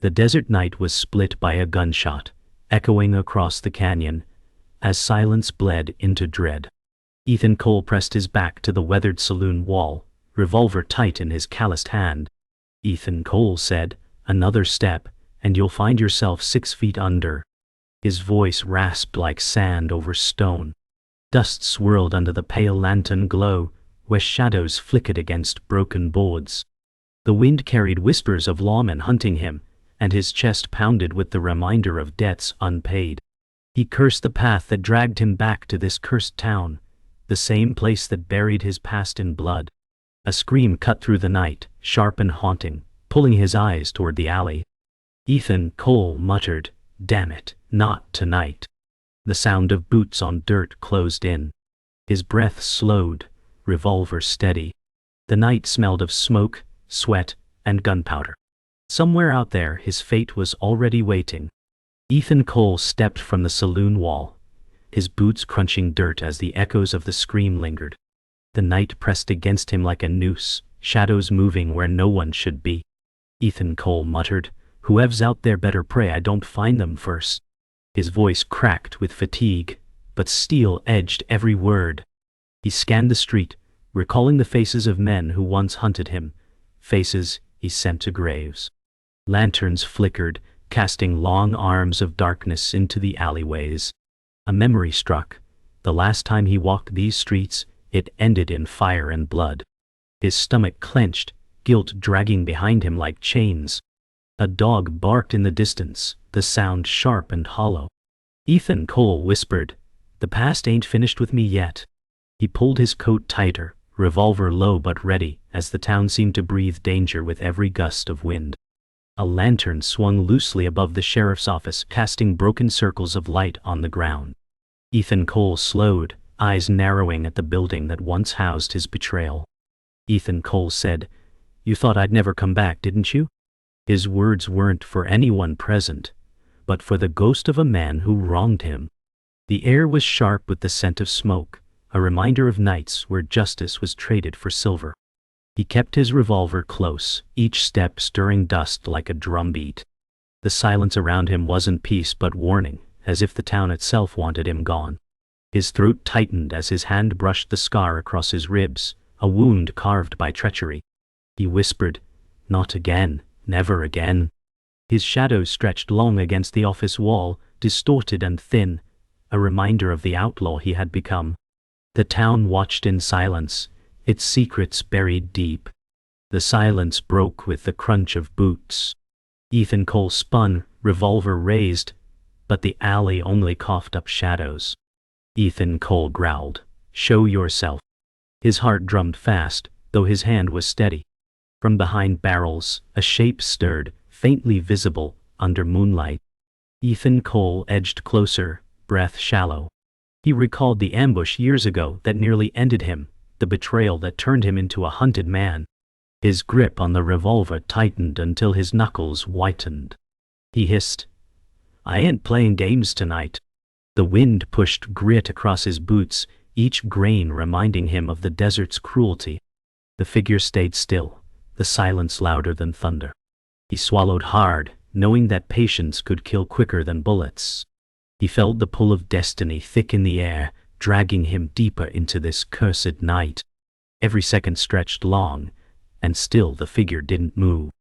The desert night was split by a gunshot, echoing across the canyon, as silence bled into dread. Ethan Cole pressed his back to the weathered saloon wall, revolver tight in his calloused hand. Ethan Cole said, "Another step, and you'll find yourself 6 feet under." His voice rasped like sand over stone. Dust swirled under the pale lantern glow, where shadows flickered against broken boards. The wind carried whispers of lawmen hunting him, and his chest pounded with the reminder of debts unpaid. He cursed the path that dragged him back to this cursed town, the same place that buried his past in blood. A scream cut through the night, sharp and haunting, pulling his eyes toward the alley. Ethan Cole muttered, "Damn it, not tonight." The sound of boots on dirt closed in. His breath slowed, revolver steady. The night smelled of smoke, sweat, and gunpowder. Somewhere out there his fate was already waiting. Ethan Cole stepped from the saloon wall, his boots crunching dirt as the echoes of the scream lingered. The night pressed against him like a noose, shadows moving where no one should be. Ethan Cole muttered, "Whoever's out there better pray I don't find them first." His voice cracked with fatigue, but steel edged every word. He scanned the street, recalling the faces of men who once hunted him, faces he sent to graves. Lanterns flickered, casting long arms of darkness into the alleyways. A memory struck. The last time he walked these streets, it ended in fire and blood. His stomach clenched, guilt dragging behind him like chains. A dog barked in the distance, the sound sharp and hollow. Ethan Cole whispered, "The past ain't finished with me yet." He pulled his coat tighter, revolver low but ready, as the town seemed to breathe danger with every gust of wind. A lantern swung loosely above the sheriff's office, casting broken circles of light on the ground. Ethan Cole slowed, eyes narrowing at the building that once housed his betrayal. Ethan Cole said, "You thought I'd never come back, didn't you?" His words weren't for anyone present, but for the ghost of a man who wronged him. The air was sharp with the scent of smoke, a reminder of nights where justice was traded for silver. He kept his revolver close, each step stirring dust like a drumbeat. The silence around him wasn't peace but warning, as if the town itself wanted him gone. His throat tightened as his hand brushed the scar across his ribs, a wound carved by treachery. He whispered, "Not again, never again." His shadow stretched long against the office wall, distorted and thin, a reminder of the outlaw he had become. The town watched in silence, its secrets buried deep. The silence broke with the crunch of boots. Ethan Cole spun, revolver raised, but the alley only coughed up shadows. Ethan Cole growled, "Show yourself." His heart drummed fast, though his hand was steady. From behind barrels, a shape stirred, faintly visible under moonlight. Ethan Cole edged closer, breath shallow. He recalled the ambush years ago that nearly ended him, the betrayal that turned him into a hunted man. His grip on the revolver tightened until his knuckles whitened. He hissed, "I ain't playing games tonight." The wind pushed grit across his boots, each grain reminding him of the desert's cruelty. The figure stayed still, the silence louder than thunder. He swallowed hard, knowing that patience could kill quicker than bullets. He felt the pull of destiny thick in the air, dragging him deeper into this cursed night. Every second stretched long, and still the figure didn't move.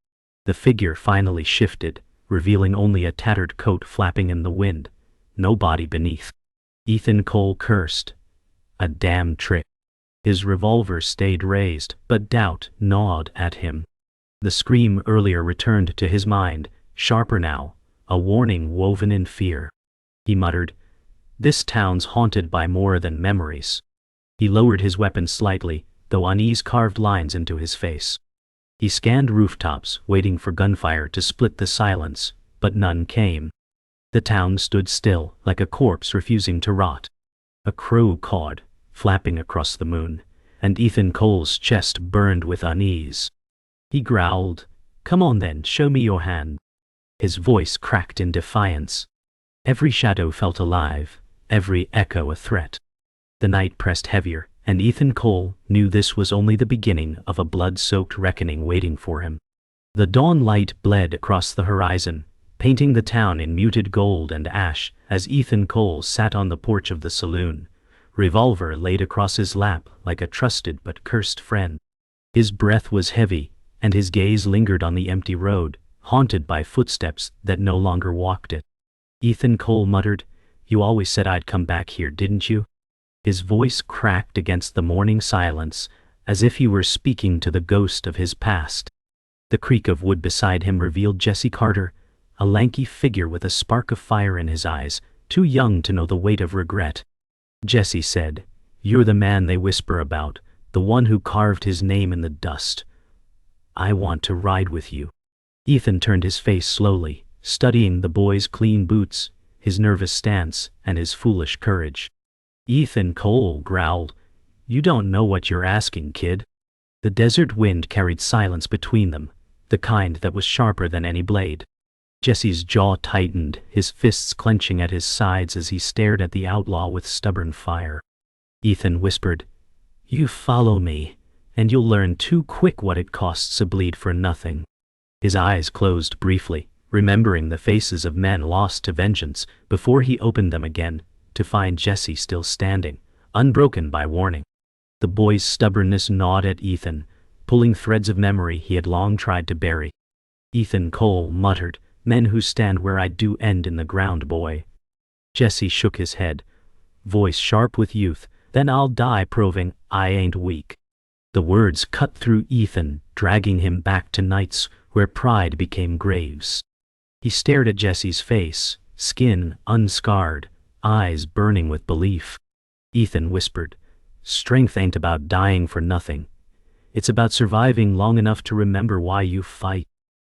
The figure finally shifted, revealing only a tattered coat flapping in the wind, no body beneath. Ethan Cole cursed. A damn trick. His revolver stayed raised, but doubt gnawed at him. The scream earlier returned to his mind, sharper now, a warning woven in fear. He muttered, "This town's haunted by more than memories." He lowered his weapon slightly, though unease carved lines into his face. He scanned rooftops, waiting for gunfire to split the silence, but none came. The town stood still, like a corpse refusing to rot. A crow cawed, flapping across the moon, and Ethan Cole's chest burned with unease. He growled, "Come on then, show me your hand." His voice cracked in defiance. Every shadow felt alive, every echo a threat. The night pressed heavier, and Ethan Cole knew this was only the beginning of a blood-soaked reckoning waiting for him. The dawn light bled across the horizon, painting the town in muted gold and ash as Ethan Cole sat on the porch of the saloon, revolver laid across his lap like a trusted but cursed friend. His breath was heavy, and his gaze lingered on the empty road, haunted by footsteps that no longer walked it. Ethan Cole muttered, "You always said I'd come back here, didn't you?" His voice cracked against the morning silence, as if he were speaking to the ghost of his past. The creak of wood beside him revealed Jesse Carter, a lanky figure with a spark of fire in his eyes, too young to know the weight of regret. Jesse said, "You're the man they whisper about, the one who carved his name in the dust. I want to ride with you." Ethan turned his face slowly, studying the boy's clean boots, his nervous stance, and his foolish courage. Ethan Cole growled, "You don't know what you're asking, kid." The desert wind carried silence between them, the kind that was sharper than any blade. Jesse's jaw tightened, his fists clenching at his sides as he stared at the outlaw with stubborn fire. Ethan whispered, "You follow me, and you'll learn too quick what it costs to bleed for nothing." His eyes closed briefly, remembering the faces of men lost to vengeance, before he opened them again, to find Jesse still standing, unbroken by warning. The boy's stubbornness gnawed at Ethan, pulling threads of memory he had long tried to bury. Ethan Cole muttered, "Men who stand where I do end in the ground, boy." Jesse shook his head, voice sharp with youth, "Then I'll die proving I ain't weak." The words cut through Ethan, dragging him back to nights where pride became graves. He stared at Jesse's face, skin unscarred, eyes burning with belief. Ethan whispered, "Strength ain't about dying for nothing. It's about surviving long enough to remember why you fight."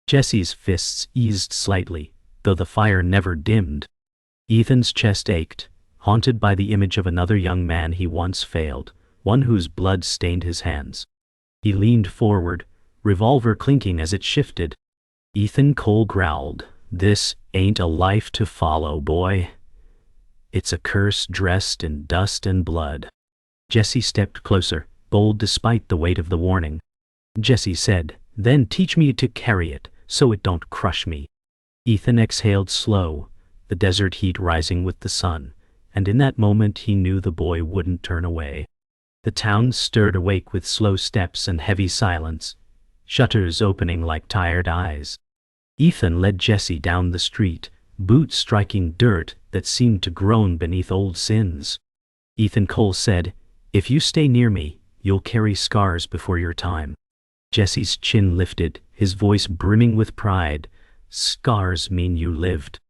Jesse's fists eased slightly, though the fire never dimmed. Ethan's chest ached, haunted by the image of another young man he once failed, one whose blood stained his hands. He leaned forward, revolver clinking as it shifted. Ethan Cole growled, "This ain't a life to follow, boy. It's a curse dressed in dust and blood." Jesse stepped closer, bold despite the weight of the warning. Jesse said, "Then teach me to carry it, so it don't crush me." Ethan exhaled slow, the desert heat rising with the sun, and in that moment he knew the boy wouldn't turn away. The town stirred awake with slow steps and heavy silence, shutters opening like tired eyes. Ethan led Jesse down the street, boots striking dirt that seemed to groan beneath old sins. Ethan Cole said, "If you stay near me, you'll carry scars before your time." Jesse's chin lifted, his voice brimming with pride. "Scars mean you lived."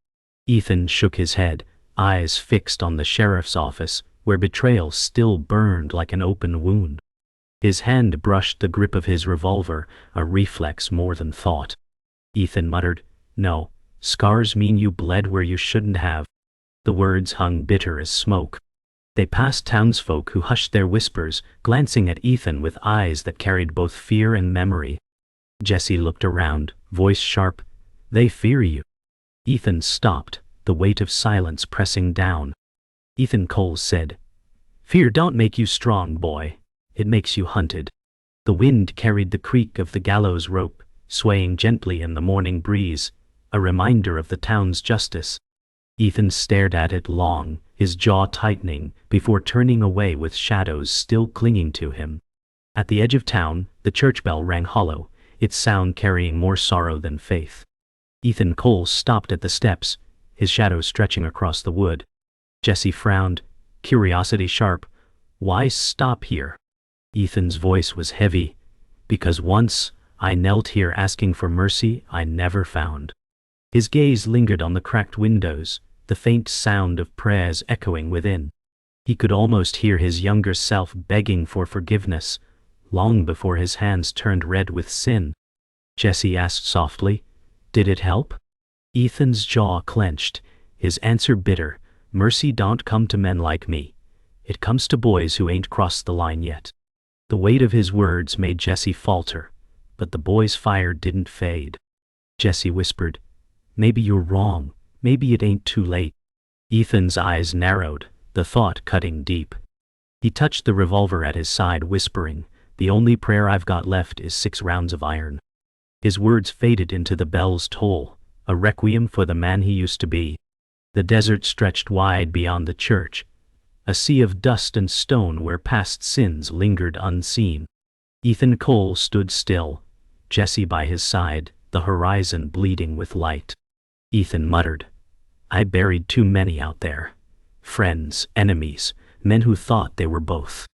Ethan shook his head, eyes fixed on the sheriff's office, where betrayal still burned like an open wound. His hand brushed the grip of his revolver, a reflex more than thought. Ethan muttered, "No, scars mean you bled where you shouldn't have." The words hung bitter as smoke. They passed townsfolk who hushed their whispers, glancing at Ethan with eyes that carried both fear and memory. Jesse looked around, voice sharp, "They fear you." Ethan stopped, the weight of silence pressing down. Ethan Cole said, "Fear don't make you strong, boy. It makes you hunted." The wind carried the creak of the gallows rope, swaying gently in the morning breeze, a reminder of the town's justice. Ethan stared at it long, his jaw tightening, before turning away with shadows still clinging to him. At the edge of town, the church bell rang hollow, its sound carrying more sorrow than faith. Ethan Cole stopped at the steps, his shadow stretching across the wood. Jesse frowned, curiosity sharp. "Why stop here?" Ethan's voice was heavy. "Because once I knelt here asking for mercy I never found." His gaze lingered on the cracked windows, the faint sound of prayers echoing within. He could almost hear his younger self begging for forgiveness, long before his hands turned red with sin. Jesse asked softly, "Did it help?" Ethan's jaw clenched, his answer bitter, "Mercy don't come to men like me. It comes to boys who ain't crossed the line yet." The weight of his words made Jesse falter, but the boy's fire didn't fade. Jesse whispered, "Maybe you're wrong. Maybe it ain't too late." Ethan's eyes narrowed, the thought cutting deep. He touched the revolver at his side, whispering, "The only prayer I've got left is 6 rounds of iron." His words faded into the bell's toll, a requiem for the man he used to be. The desert stretched wide beyond the church, a sea of dust and stone where past sins lingered unseen. Ethan Cole stood still, Jesse by his side, the horizon bleeding with light. Ethan muttered, "I buried too many out there. Friends, enemies, men who thought they were both."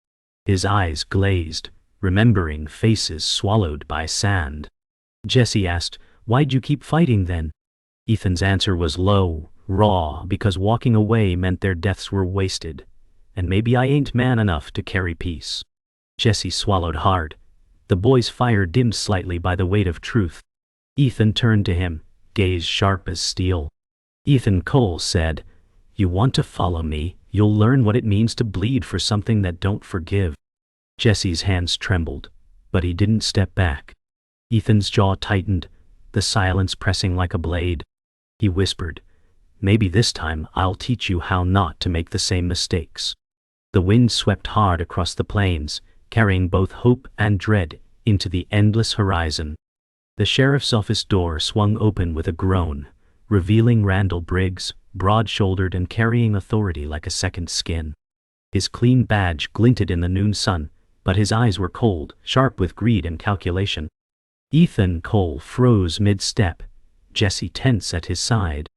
His eyes glazed, remembering faces swallowed by sand. Jesse asked, "Why'd you keep fighting then?" Ethan's answer was low, raw, because walking away meant their deaths were wasted, and maybe I ain't man enough to carry peace. Jesse swallowed hard. The boy's fire dimmed slightly by the weight of truth. Ethan turned to him, gaze sharp as steel. Ethan Cole said, "You want to follow me, you'll learn what it means to bleed for something that don't forgive." Jesse's hands trembled, but he didn't step back. Ethan's jaw tightened, the silence pressing like a blade. He whispered, "Maybe this time I'll teach you how not to make the same mistakes." The wind swept hard across the plains, carrying both hope and dread into the endless horizon. The sheriff's office door swung open with a groan, revealing Randall Briggs, broad-shouldered and carrying authority like a second skin. His clean badge glinted in the noon sun, but his eyes were cold, sharp with greed and calculation. Ethan Cole froze mid-step, Jesse tense at his side.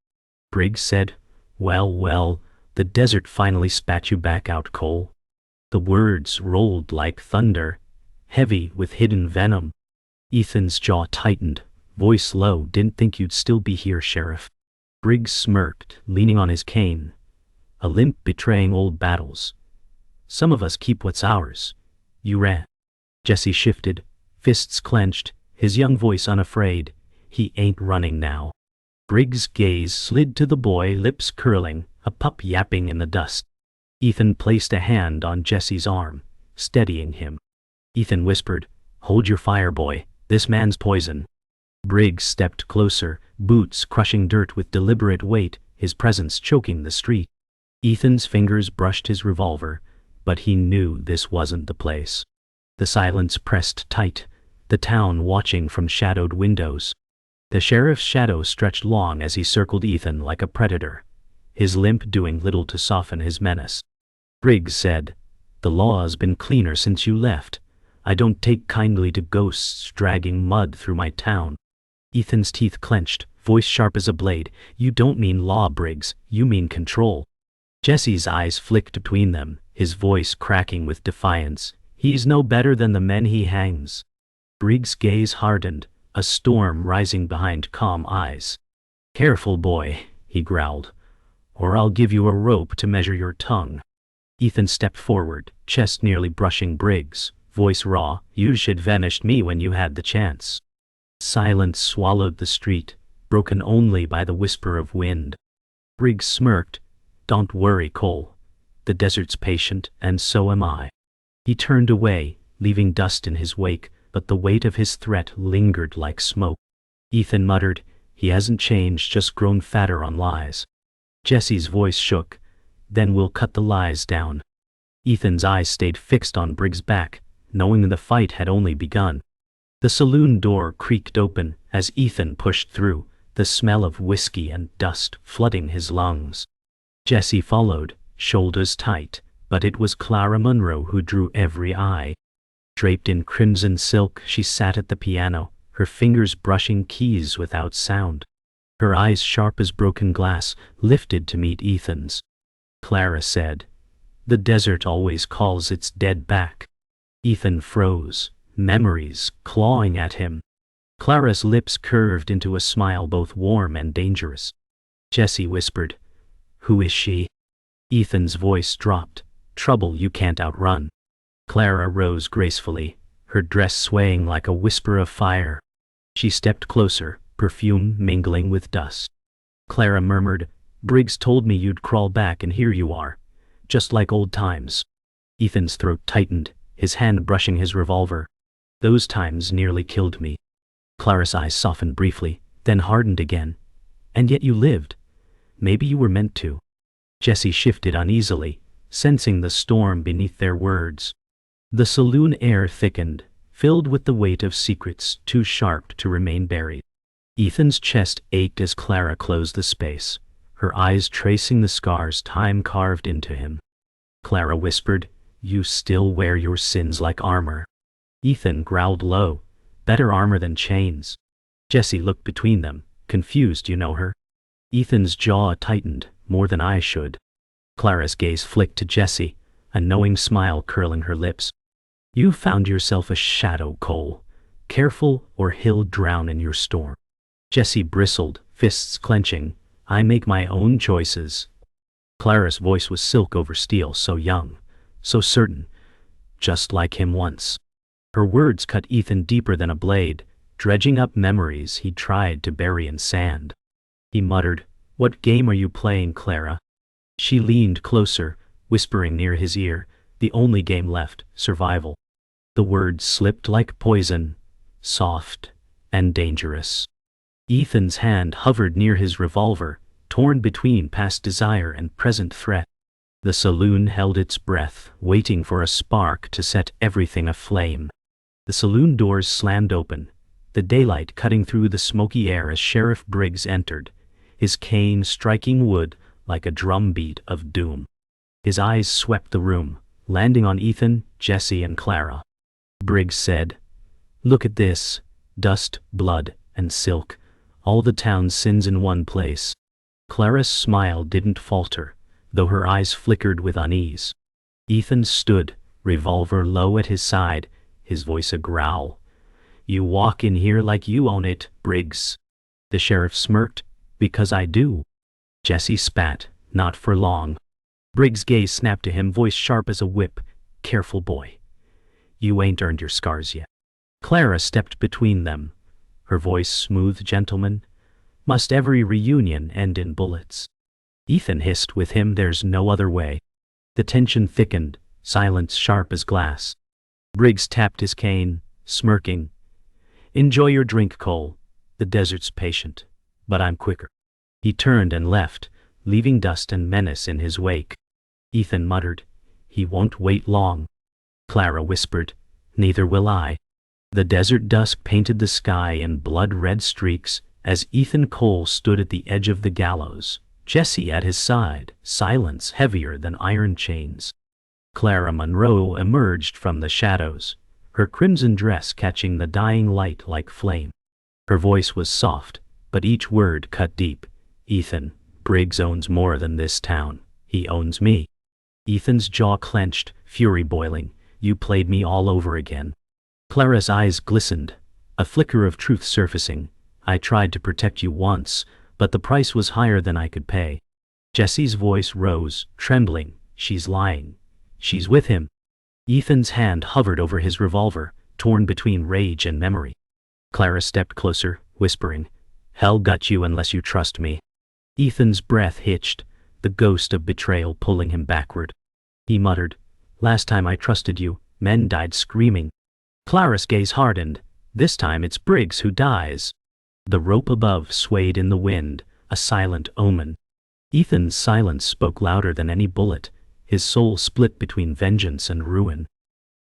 Briggs said, well, the desert finally spat you back out, Cole." The words rolled like thunder, heavy with hidden venom. Ethan's jaw tightened, voice low, "Didn't think you'd still be here, Sheriff." Briggs smirked, leaning on his cane, a limp betraying old battles. "Some of us keep what's ours. You ran." Jesse shifted, fists clenched, his young voice unafraid. "He ain't running now." Briggs' gaze slid to the boy, lips curling, a pup yapping in the dust. Ethan placed a hand on Jesse's arm, steadying him. Ethan whispered, "Hold your fire, boy. This man's poison." Briggs stepped closer, boots crushing dirt with deliberate weight, his presence choking the street. Ethan's fingers brushed his revolver, but he knew this wasn't the place. The silence pressed tight, the town watching from shadowed windows. The sheriff's shadow stretched long as he circled Ethan like a predator, his limp doing little to soften his menace. Briggs said, "The law's been cleaner since you left. I don't take kindly to ghosts dragging mud through my town." Ethan's teeth clenched, voice sharp as a blade. "You don't mean law, Briggs, you mean control." Jesse's eyes flicked between them, his voice cracking with defiance. "He's no better than the men he hangs." Briggs' gaze hardened, a storm rising behind calm eyes. "Careful, boy," he growled, "or I'll give you a rope to measure your tongue." Ethan stepped forward, chest nearly brushing Briggs, voice raw, "You should vanished me when you had the chance." Silence swallowed the street, broken only by the whisper of wind. Briggs smirked, "Don't worry, Cole. The desert's patient, and so am I." He turned away, leaving dust in his wake, but the weight of his threat lingered like smoke. Ethan muttered, "He hasn't changed, just grown fatter on lies." Jesse's voice shook, "Then we'll cut the lies down." Ethan's eyes stayed fixed on Briggs' back, knowing the fight had only begun. The saloon door creaked open as Ethan pushed through, the smell of whiskey and dust flooding his lungs. Jesse followed, shoulders tight, but it was Clara Munro who drew every eye. Draped in crimson silk, she sat at the piano, her fingers brushing keys without sound. Her eyes sharp as broken glass, lifted to meet Ethan's. Clara said, "The desert always calls its dead back." Ethan froze, memories clawing at him. Clara's lips curved into a smile both warm and dangerous. Jesse whispered, "Who is she?" Ethan's voice dropped, "Trouble you can't outrun." Clara rose gracefully, her dress swaying like a whisper of fire. She stepped closer, perfume mingling with dust. Clara murmured, "Briggs told me you'd crawl back, and here you are. Just like old times." Ethan's throat tightened, his hand brushing his revolver. "Those times nearly killed me." Clara's eyes softened briefly, then hardened again. "And yet you lived. Maybe you were meant to." Jesse shifted uneasily, sensing the storm beneath their words. The saloon air thickened, filled with the weight of secrets too sharp to remain buried. Ethan's chest ached as Clara closed the space, her eyes tracing the scars time carved into him. Clara whispered, "You still wear your sins like armor." Ethan growled low, "Better armor than chains." Jesse looked between them, confused. "You know her?" Ethan's jaw tightened, "More than I should." Clara's gaze flicked to Jesse, a knowing smile curling her lips. "You found yourself a shadow, Cole. Careful or he'll drown in your storm." Jesse bristled, fists clenching. "I make my own choices." Clara's voice was silk over steel, so young, so certain, just like him once. Her words cut Ethan deeper than a blade, dredging up memories he tried to bury in sand. He muttered, "What game are you playing, Clara?" She leaned closer, whispering near his ear, "The only game left, survival." The words slipped like poison, soft and dangerous. Ethan's hand hovered near his revolver, torn between past desire and present threat. The saloon held its breath, waiting for a spark to set everything aflame. The saloon doors slammed open, the daylight cutting through the smoky air as Sheriff Briggs entered, his cane striking wood like a drumbeat of doom. His eyes swept the room, landing on Ethan, Jesse, and Clara. Briggs said, "Look at this. Dust, blood, and silk. All the town's sins in one place." Clara's smile didn't falter, though her eyes flickered with unease. Ethan stood, revolver low at his side, his voice a growl. "You walk in here like you own it, Briggs." The sheriff smirked, "Because I do." Jesse spat, "Not for long." Briggs' gaze snapped to him, voice sharp as a whip, "Careful, boy. You ain't earned your scars yet." Clara stepped between them, her voice smooth, "Gentlemen, must every reunion end in bullets?" Ethan hissed with him, "There's no other way." The tension thickened, silence sharp as glass. Briggs tapped his cane, smirking, "Enjoy your drink, Cole. The desert's patient, but I'm quicker." He turned and left, leaving dust and menace in his wake. Ethan muttered, "He won't wait long." Clara whispered, "Neither will I." The desert dusk painted the sky in blood-red streaks as Ethan Cole stood at the edge of the gallows, Jesse at his side, silence heavier than iron chains. Clara Monroe emerged from the shadows, her crimson dress catching the dying light like flame. Her voice was soft, but each word cut deep. "Ethan, Briggs owns more than this town. He owns me." Ethan's jaw clenched, fury boiling. "You played me all over again." Clara's eyes glistened, a flicker of truth surfacing. "I tried to protect you once, but the price was higher than I could pay." Jesse's voice rose, trembling. "She's lying. She's with him." Ethan's hand hovered over his revolver, torn between rage and memory. Clara stepped closer, whispering, "Hell got you unless you trust me." Ethan's breath hitched, the ghost of betrayal pulling him backward. He muttered, "Last time I trusted you, men died screaming." Clara's gaze hardened. "This time it's Briggs who dies." The rope above swayed in the wind, a silent omen. Ethan's silence spoke louder than any bullet, his soul split between vengeance and ruin.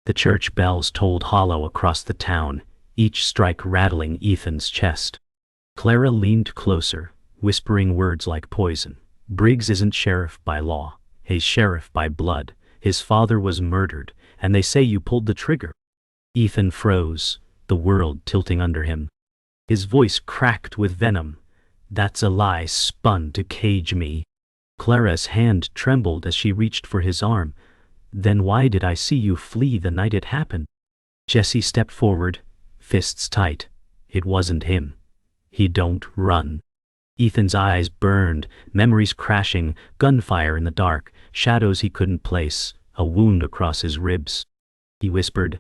The church bells tolled hollow across the town, each strike rattling Ethan's chest. Clara leaned closer, whispering words like poison. "Briggs isn't sheriff by law, he's sheriff by blood. His father was murdered, and they say you pulled the trigger." Ethan froze, the world tilting under him. His voice cracked with venom. "That's a lie spun to cage me." Clara's hand trembled as she reached for his arm. "Then why did I see you flee the night it happened?" Jesse stepped forward, fists tight. "It wasn't him. He don't run." Ethan's eyes burned, memories crashing, gunfire in the dark, shadows he couldn't place, a wound across his ribs. He whispered,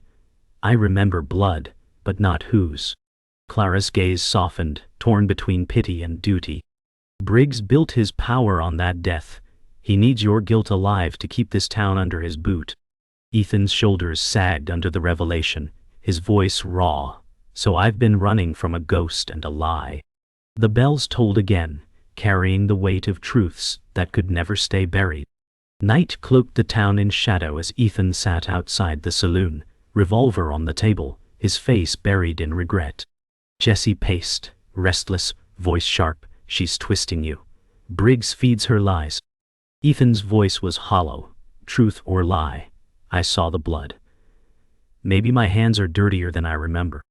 "I remember blood, but not whose." Clara's gaze softened, torn between pity and duty. "Briggs built his power on that death. He needs your guilt alive to keep this town under his boot." Ethan's shoulders sagged under the revelation, his voice raw. "So I've been running from a ghost and a lie." The bells tolled again, carrying the weight of truths that could never stay buried. Night cloaked the town in shadow as Ethan sat outside the saloon, revolver on the table, his face buried in regret. Jesse paced, restless, voice sharp. She's twisting you. Briggs feeds her lies. Ethan's voice was hollow. Truth or lie? I saw the blood. Maybe my hands are dirtier than I remember.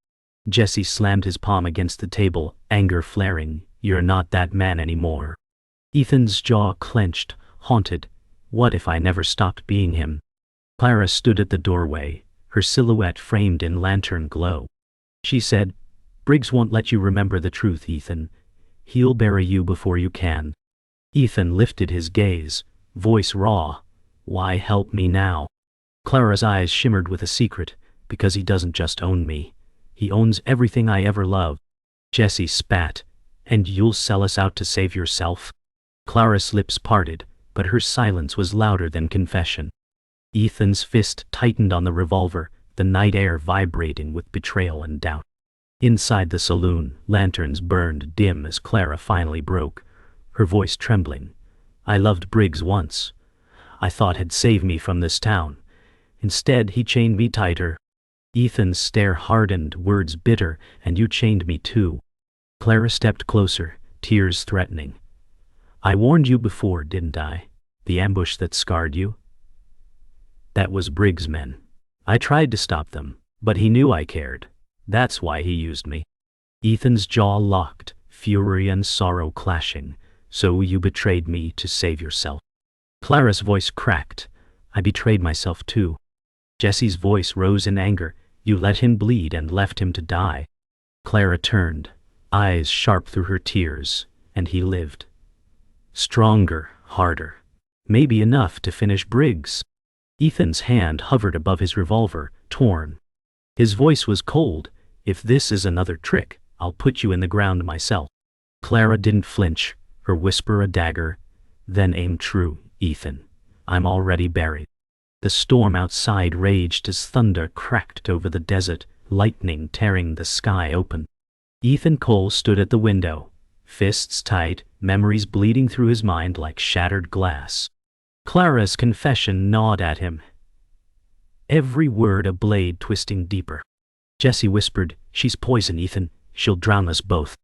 Jesse slammed his palm against the table, anger flaring. You're not that man anymore. Ethan's jaw clenched, haunted. What if I never stopped being him? Clara stood at the doorway, her silhouette framed in lantern glow. She said, Briggs won't let you remember the truth, Ethan. He'll bury you before you can. Ethan lifted his gaze, voice raw. Why help me now? Clara's eyes shimmered with a secret, because he doesn't just own me. He owns everything I ever loved. Jesse spat. And you'll sell us out to save yourself? Clara's lips parted, but her silence was louder than confession. Ethan's fist tightened on the revolver, the night air vibrating with betrayal and doubt. Inside the saloon, lanterns burned dim as Clara finally broke, her voice trembling. I loved Briggs once. I thought he'd save me from this town. Instead, he chained me tighter. Ethan's stare hardened, words bitter, and you chained me too. Clara stepped closer, tears threatening. I warned you before, didn't I? The ambush that scarred you? That was Briggs' men. I tried to stop them, but he knew I cared. That's why he used me. Ethan's jaw locked, fury and sorrow clashing. So you betrayed me to save yourself. Clara's voice cracked. I betrayed myself too. Jesse's voice rose in anger. You let him bleed and left him to die. Clara turned, eyes sharp through her tears, and he lived. Stronger, harder. Maybe enough to finish Briggs. Ethan's hand hovered above his revolver, torn. His voice was cold. If this is another trick, I'll put you in the ground myself. Clara didn't flinch, her whisper a dagger. Then aim true, Ethan. I'm already buried. The storm outside raged as thunder cracked over the desert, lightning tearing the sky open. Ethan Cole stood at the window, fists tight, memories bleeding through his mind like shattered glass. Clara's confession gnawed at him, every word a blade twisting deeper. Jesse whispered, she's poison, Ethan. She'll drown us both.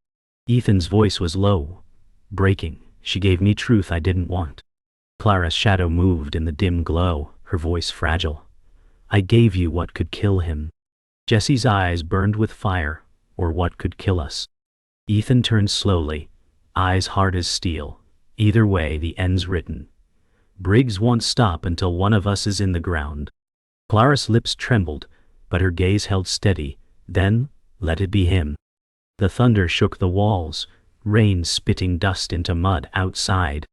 Ethan's voice was low, breaking. She gave me truth I didn't want. Clara's shadow moved in the dim glow, her voice fragile. I gave you what could kill him. Jesse's eyes burned with fire, or what could kill us. Ethan turned slowly, eyes hard as steel. Either way, the end's written. Briggs won't stop until one of us is in the ground. Clara's lips trembled, but her gaze held steady. Then, let it be him. The thunder shook the walls, rain spitting dust into mud outside.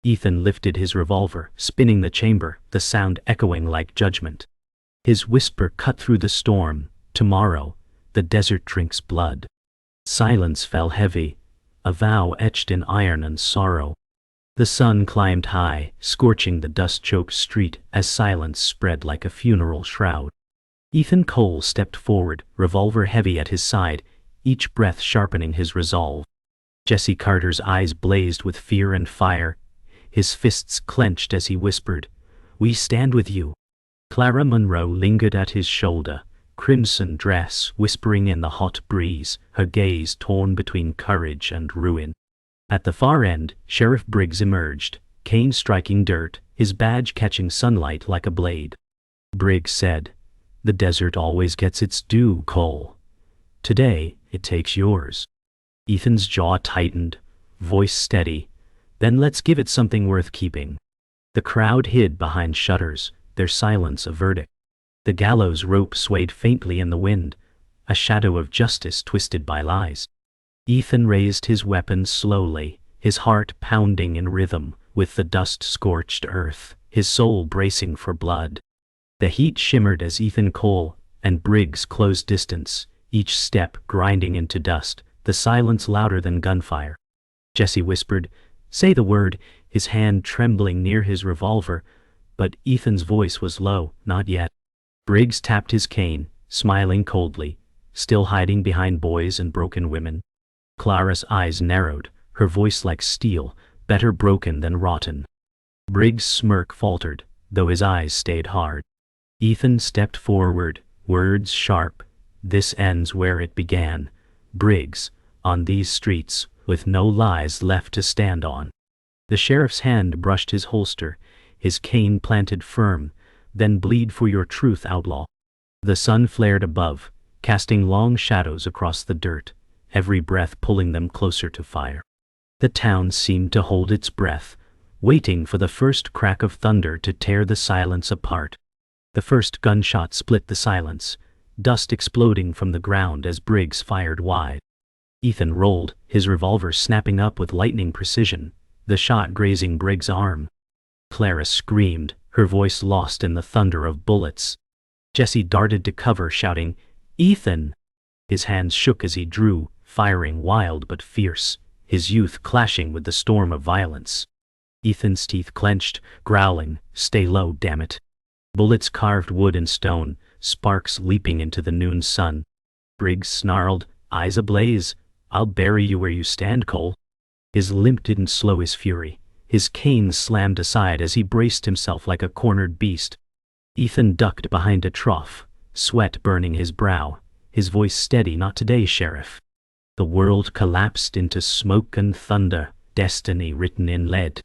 Ethan lifted his revolver, spinning the chamber, the sound echoing like judgment. His whisper cut through the storm. Tomorrow, the desert drinks blood. Silence fell heavy, a vow etched in iron and sorrow. The sun climbed high, scorching the dust-choked street as silence spread like a funeral shroud. Ethan Cole stepped forward, revolver heavy at his side, each breath sharpening his resolve. Jesse Carter's eyes blazed with fear and fire, his fists clenched as he whispered, "We stand with you." Clara Monroe lingered at his shoulder, crimson dress whispering in the hot breeze, her gaze torn between courage and ruin. At the far end, Sheriff Briggs emerged, cane striking dirt, his badge catching sunlight like a blade. Briggs said, "The desert always gets its due, Cole. Today, it takes yours." Ethan's jaw tightened, voice steady. "Then let's give it something worth keeping." The crowd hid behind shutters, their silence a verdict. The gallows rope swayed faintly in the wind, a shadow of justice twisted by lies. Ethan raised his weapon slowly, his heart pounding in rhythm with the dust-scorched earth, his soul bracing for blood. The heat shimmered as Ethan Cole and Briggs closed distance, each step grinding into dust, the silence louder than gunfire. Jesse whispered, "Say the word," his hand trembling near his revolver, but Ethan's voice was low, "Not yet." Briggs tapped his cane, smiling coldly, still hiding behind boys and broken women. Clara's eyes narrowed, her voice like steel, better broken than rotten. Briggs' smirk faltered, though his eyes stayed hard. Ethan stepped forward, words sharp, This ends where it began. Briggs, on these streets, with no lies left to stand on. The sheriff's hand brushed his holster, his cane planted firm. Then bleed for your truth, outlaw. The sun flared above, casting long shadows across the dirt, every breath pulling them closer to fire. The town seemed to hold its breath, waiting for the first crack of thunder to tear the silence apart. The first gunshot split the silence, dust exploding from the ground as Briggs fired wide. Ethan rolled, his revolver snapping up with lightning precision, the shot grazing Briggs' arm. Clara screamed, her voice lost in the thunder of bullets. Jesse darted to cover, shouting, "Ethan!" His hands shook as he drew, firing wild but fierce, his youth clashing with the storm of violence. Ethan's teeth clenched, growling, "Stay low, damn it." Bullets carved wood and stone, sparks leaping into the noon sun. Briggs snarled, eyes ablaze, "I'll bury you where you stand, Cole." His limp didn't slow his fury. His cane slammed aside as he braced himself like a cornered beast. Ethan ducked behind a trough, sweat burning his brow, his voice steady. "Not today, Sheriff." The world collapsed into smoke and thunder, destiny written in lead.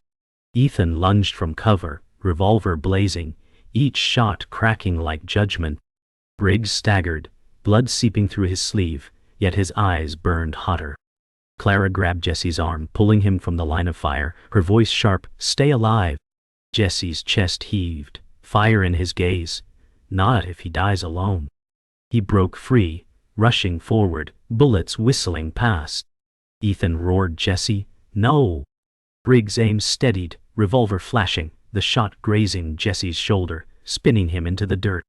Ethan lunged from cover, revolver blazing, each shot cracking like judgment. Briggs staggered, blood seeping through his sleeve, yet his eyes burned hotter. Clara grabbed Jesse's arm, pulling him from the line of fire, her voice sharp, "Stay alive." Jesse's chest heaved, fire in his gaze. "Not if he dies alone." He broke free, rushing forward, bullets whistling past. Ethan roared, "Jesse, no!" Briggs' aim steadied, revolver flashing, the shot grazing Jesse's shoulder, spinning him into the dirt.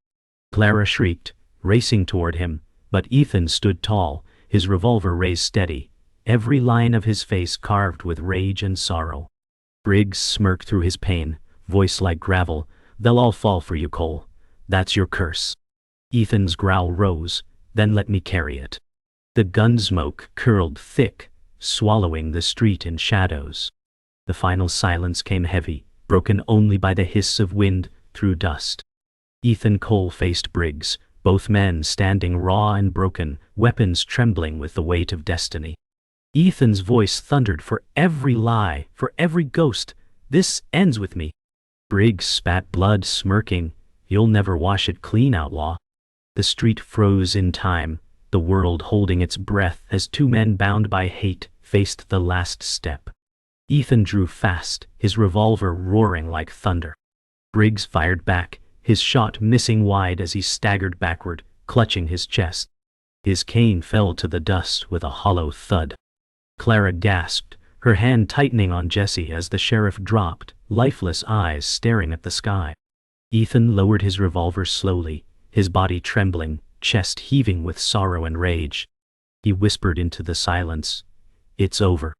Clara shrieked, racing toward him, but Ethan stood tall, his revolver raised steady, every line of his face carved with rage and sorrow. Briggs smirked through his pain, voice like gravel, "They'll all fall for you, Cole. That's your curse." Ethan's growl rose, "Then let me carry it." The gun smoke curled thick, swallowing the street in shadows. The final silence came heavy, broken only by the hiss of wind through dust. Ethan Cole faced Briggs, both men standing raw and broken, weapons trembling with the weight of destiny. Ethan's voice thundered, "For every lie, for every ghost, this ends with me." Briggs spat blood, smirking, "You'll never wash it clean, outlaw." The street froze in time, the world holding its breath as two men bound by hate faced the last step. Ethan drew fast, his revolver roaring like thunder. Briggs fired back, his shot missing wide as he staggered backward, clutching his chest. His cane fell to the dust with a hollow thud. Clara gasped, her hand tightening on Jesse as the sheriff dropped, lifeless eyes staring at the sky. Ethan lowered his revolver slowly, his body trembling, chest heaving with sorrow and rage. He whispered into the silence, "It's over."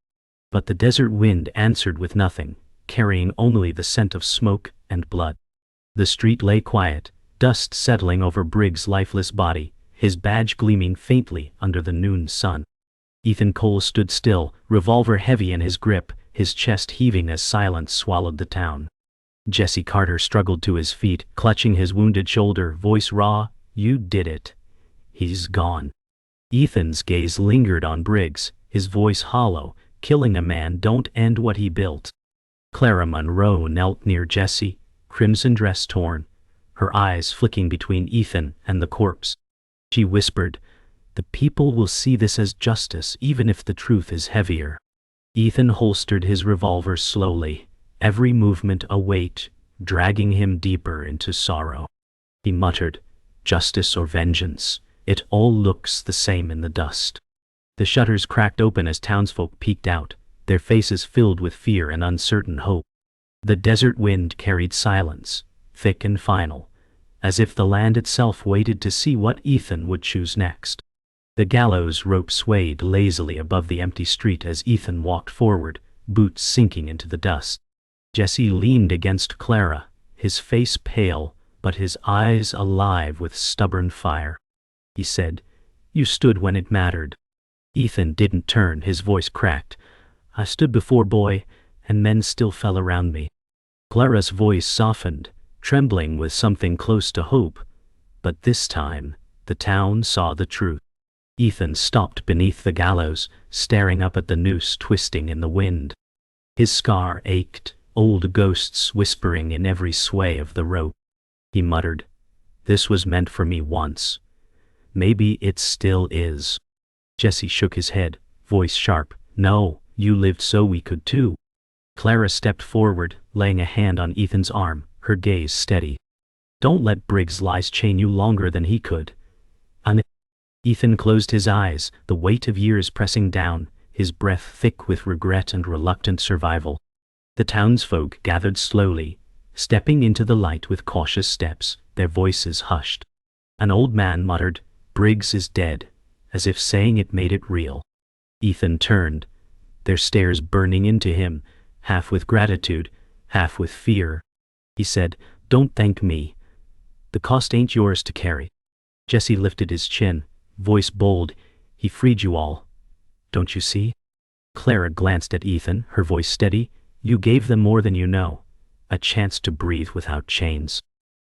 But the desert wind answered with nothing, carrying only the scent of smoke and blood. The street lay quiet, dust settling over Briggs' lifeless body, his badge gleaming faintly under the noon sun. Ethan Cole stood still, revolver heavy in his grip, his chest heaving as silence swallowed the town. Jesse Carter struggled to his feet, clutching his wounded shoulder, voice raw, "You did it. He's gone." Ethan's gaze lingered on Briggs, his voice hollow, "Killing a man don't end what he built." Clara Monroe knelt near Jesse, crimson dress torn, her eyes flicking between Ethan and the corpse. She whispered, "The people will see this as justice even if the truth is heavier." Ethan holstered his revolver slowly, every movement a weight, dragging him deeper into sorrow. He muttered, "Justice or vengeance, it all looks the same in the dust." The shutters cracked open as townsfolk peeked out, their faces filled with fear and uncertain hope. The desert wind carried silence, thick and final, as if the land itself waited to see what Ethan would choose next. The gallows rope swayed lazily above the empty street as Ethan walked forward, boots sinking into the dust. Jesse leaned against Clara, his face pale, but his eyes alive with stubborn fire. He said, "You stood when it mattered." Ethan didn't turn, his voice cracked. "I stood before, boy, and men still fell around me." Clara's voice softened, trembling with something close to hope, but this time The town saw the truth. Ethan stopped beneath the gallows, staring up at the noose twisting in the wind. His scar ached, old ghosts whispering in every sway of the rope. He muttered, "This was meant for me once. Maybe it still is." Jesse shook his head, voice sharp, "No, you lived so we could too." Clara stepped forward, laying a hand on Ethan's arm, her gaze steady. "Don't let Briggs' lies chain you longer than he could." Ethan closed his eyes, the weight of years pressing down, his breath thick with regret and reluctant survival. The townsfolk gathered slowly, stepping into the light with cautious steps, their voices hushed. An old man muttered, "Briggs is dead," as if saying it made it real. Ethan turned, their stares burning into him, half with gratitude, half with fear. He said, "Don't thank me. The cost ain't yours to carry." Jesse lifted his chin, voice bold, "He freed you all. Don't you see?" Clara glanced at Ethan, her voice steady, "You gave them more than you know. A chance to breathe without chains."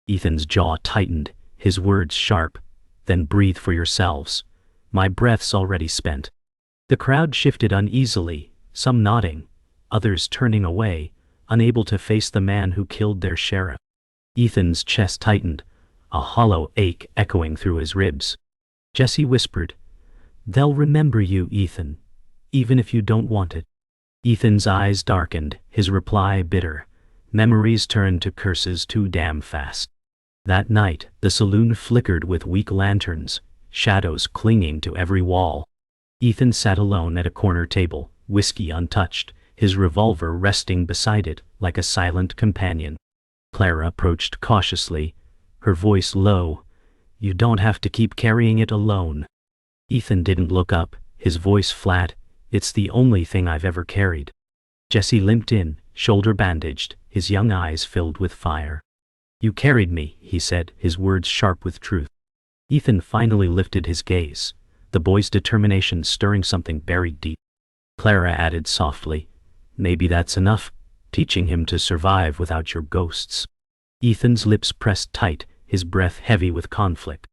Ethan's jaw tightened, his words sharp, "Then breathe for yourselves. My breath's already spent." The crowd shifted uneasily, some nodding, others turning away, unable to face the man who killed their sheriff. Ethan's chest tightened, a hollow ache echoing through his ribs. Jesse whispered, "They'll remember you, Ethan, even if you don't want it." Ethan's eyes darkened, his reply bitter. Memories turned to curses too damn fast. That night, the saloon flickered with weak lanterns, shadows clinging to every wall. Ethan sat alone at a corner table, whiskey untouched, his revolver resting beside it like a silent companion. Clara approached cautiously, her voice low, "You don't have to keep carrying it alone." Ethan didn't look up, his voice flat, "It's the only thing I've ever carried." Jesse limped in, shoulder bandaged, his young eyes filled with fire. "You carried me," he said, his words sharp with truth. Ethan finally lifted his gaze, the boy's determination stirring something buried deep. Clara added softly, "Maybe that's enough, teaching him to survive without your ghosts." Ethan's lips pressed tight, his breath heavy with conflict.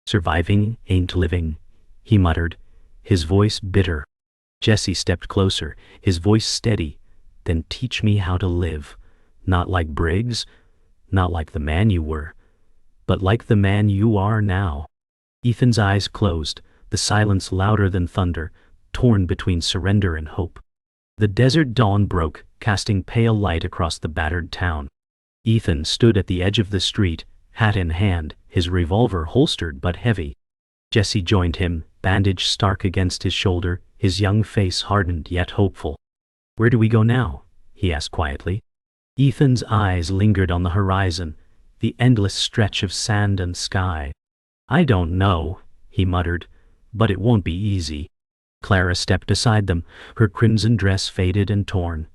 "Surviving ain't living," he muttered, his voice bitter. Jesse stepped closer, his voice steady, "Then teach me how to live. Not like Briggs, not like the man you were, but like the man you are now." Ethan's eyes closed, the silence louder than thunder, torn between surrender and hope. The desert dawn broke, casting pale light across the battered town. Ethan stood at the edge of the street, hat in hand, his revolver holstered but heavy. Jesse joined him, bandage stark against his shoulder, his young face hardened yet hopeful. "Where do we go now?" he asked quietly. Ethan's eyes lingered on the horizon, the endless stretch of sand and sky. "I don't know," he muttered, "but it won't be easy." Clara stepped beside them, her crimson dress faded and torn,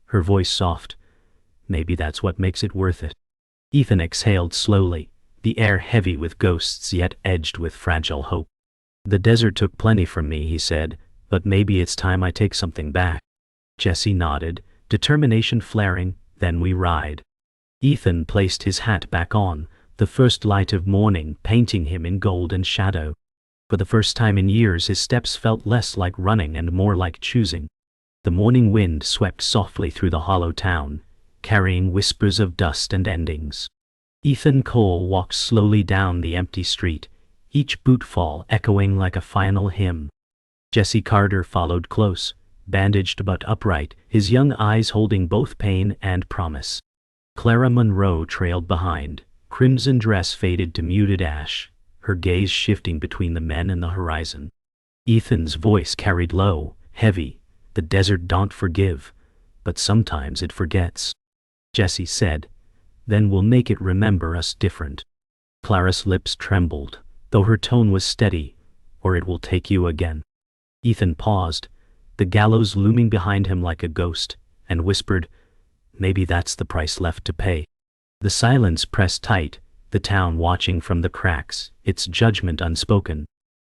her voice soft. "Maybe that's what makes it worth it." Ethan exhaled slowly, the air heavy with ghosts yet edged with fragile hope. "The desert took plenty from me," he said, "but maybe it's time I take something back." Jesse nodded, determination flaring, "Then we ride." Ethan placed his hat back on, the first light of morning painting him in gold and shadow. For the first time in years his steps felt less like running and more like choosing. The morning wind swept softly through the hollow town, carrying whispers of dust and endings. Ethan Cole walked slowly down the empty street, each bootfall echoing like a final hymn. Jesse Carter followed close, bandaged but upright, his young eyes holding both pain and promise. Clara Monroe trailed behind, crimson dress faded to muted ash, her gaze shifting between the men and the horizon. Ethan's voice carried low, heavy, "The desert don't forgive, but sometimes it forgets." Jesse said, "Then we'll make it remember us different." Clara's lips trembled, though her tone was steady, "Or it will take you again." Ethan paused, the gallows looming behind him like a ghost, and whispered, "Maybe that's the price left to pay." The silence pressed tight, the town watching from the cracks, its judgment unspoken.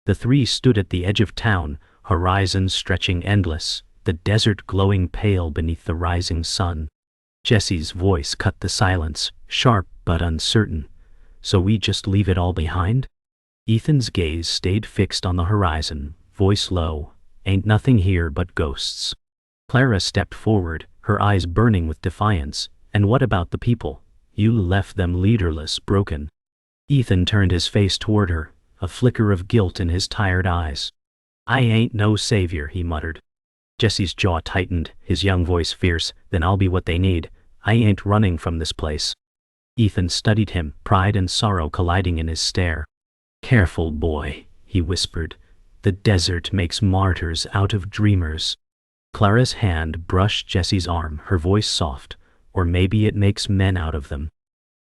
The three stood at the edge of town, horizon stretching endless, the desert glowing pale beneath the rising sun. Jesse's voice cut the silence, sharp but uncertain. "So we just leave it all behind?" Ethan's gaze stayed fixed on the horizon, voice low. "Ain't nothing here but ghosts." Clara stepped forward, her eyes burning with defiance. "And what about the people? You left them leaderless, broken." Ethan turned his face toward her, a flicker of guilt in his tired eyes. "I ain't no savior," he muttered. Jesse's jaw tightened, his young voice fierce. "Then I'll be what they need. I ain't running from this place." Ethan studied him, pride and sorrow colliding in his stare. "Careful, boy," he whispered. "The desert makes martyrs out of dreamers." Clara's hand brushed Jesse's arm, her voice soft. "Or maybe it makes men out of them."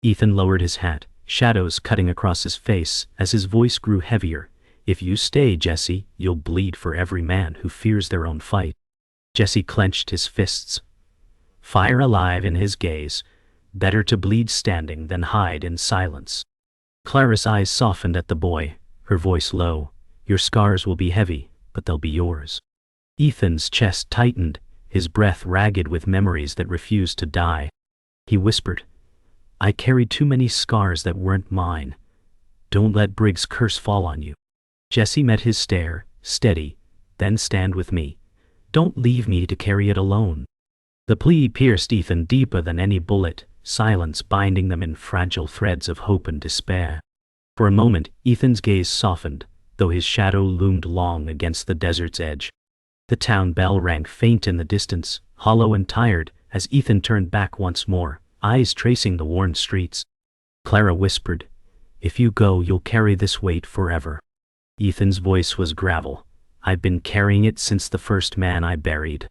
Ethan lowered his hat, shadows cutting across his face as his voice grew heavier. "If you stay, Jesse, you'll bleed for every man who fears their own fight." Jesse clenched his fists, fire alive in his gaze. Better to bleed standing than hide in silence. Clara's eyes softened at the boy, her voice low. "Your scars will be heavy, but they'll be yours." Ethan's chest tightened, his breath ragged with memories that refused to die. He whispered, "I carried too many scars that weren't mine. Don't let Briggs' curse fall on you." Jesse met his stare, steady. "Then stand with me. Don't leave me to carry it alone." The plea pierced Ethan deeper than any bullet, silence binding them in fragile threads of hope and despair. For a moment, Ethan's gaze softened, though his shadow loomed long against the desert's edge. The town bell rang faint in the distance, hollow and tired, as Ethan turned back once more, eyes tracing the worn streets. Clara whispered, "If you go, you'll carry this weight forever." Ethan's voice was gravel. "I've been carrying it since the first man I buried."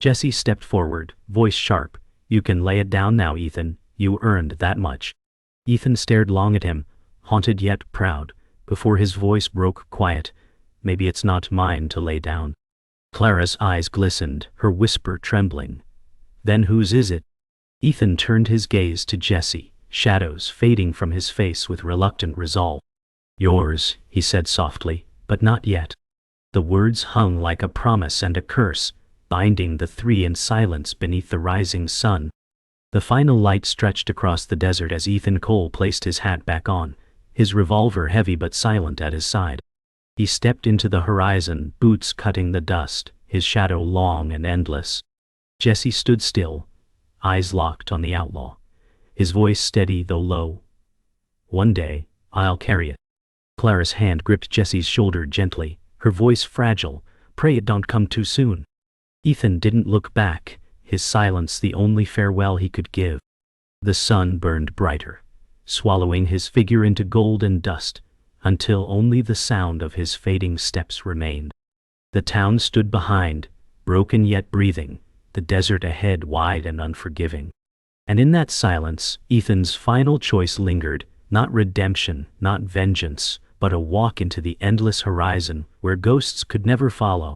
Jesse stepped forward, voice sharp. "You can lay it down now, Ethan. You earned that much." Ethan stared long at him, haunted yet proud, before his voice broke quiet. "Maybe it's not mine to lay down." Clara's eyes glistened, her whisper trembling. "Then whose is it?" Ethan turned his gaze to Jesse, shadows fading from his face with reluctant resolve. "Yours," he said softly, "but not yet." The words hung like a promise and a curse, binding the three in silence beneath the rising sun. The final light stretched across the desert as Ethan Cole placed his hat back on, his revolver heavy but silent at his side. He stepped into the horizon, boots cutting the dust, his shadow long and endless. Jesse stood still, eyes locked on the outlaw, his voice steady though low. "One day, I'll carry it." Clara's hand gripped Jesse's shoulder gently, her voice fragile. "Pray it don't come too soon." Ethan didn't look back, his silence the only farewell he could give. The sun burned brighter, swallowing his figure into gold and dust, until only the sound of his fading steps remained. The town stood behind, broken yet breathing, the desert ahead wide and unforgiving. And in that silence, Ethan's final choice lingered, not redemption, not vengeance, but a walk into the endless horizon where ghosts could never follow.